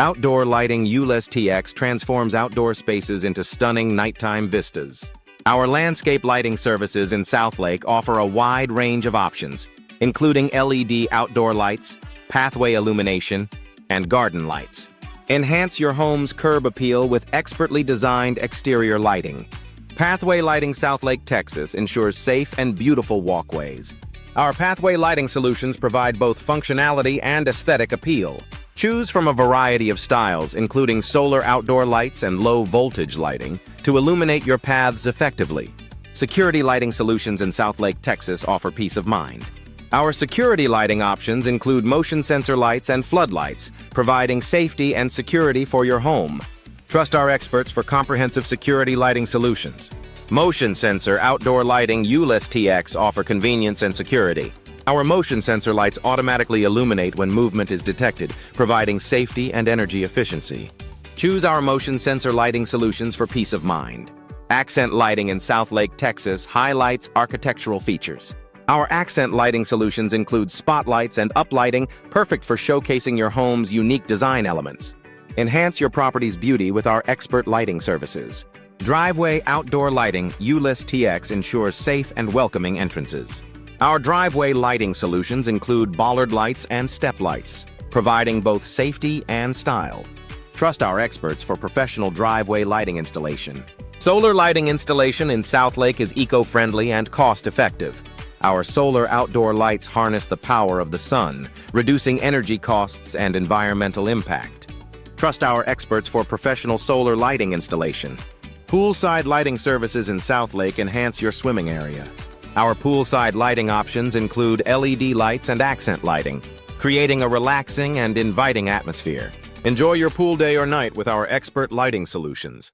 Outdoor lighting Euless TX transforms outdoor spaces into stunning nighttime vistas. Our landscape lighting services in Southlake offer a wide range of options, including LED outdoor lights, pathway illumination, and garden lights. Enhance your home's curb appeal with expertly designed exterior lighting. Pathway Lighting Southlake, Texas ensures safe and beautiful walkways. Our pathway lighting solutions provide both functionality and aesthetic appeal. Choose from a variety of styles, including solar outdoor lights and low-voltage lighting, to illuminate your paths effectively. Security lighting solutions in Southlake, Texas offer peace of mind. Our security lighting options include motion sensor lights and floodlights, providing safety and security for your home. Trust our experts for comprehensive security lighting solutions. Motion sensor outdoor lighting Euless TX offer convenience and security. Our motion sensor lights automatically illuminate when movement is detected, providing safety and energy efficiency. Choose our motion sensor lighting solutions for peace of mind. Accent lighting in Southlake, Texas highlights architectural features. Our accent lighting solutions include spotlights and uplighting, perfect for showcasing your home's unique design elements. Enhance your property's beauty with our expert lighting services. Driveway outdoor lighting Euless TX ensures safe and welcoming entrances. Our driveway lighting solutions include bollard lights and step lights, providing both safety and style. Trust our experts for professional driveway lighting installation. Solar lighting installation in Southlake is eco-friendly and cost-effective. Our solar outdoor lights harness the power of the sun, reducing energy costs and environmental impact. Trust our experts for professional solar lighting installation. Poolside lighting services in Southlake enhance your swimming area. Our poolside lighting options include LED lights and accent lighting, creating a relaxing and inviting atmosphere. Enjoy your pool day or night with our expert lighting solutions.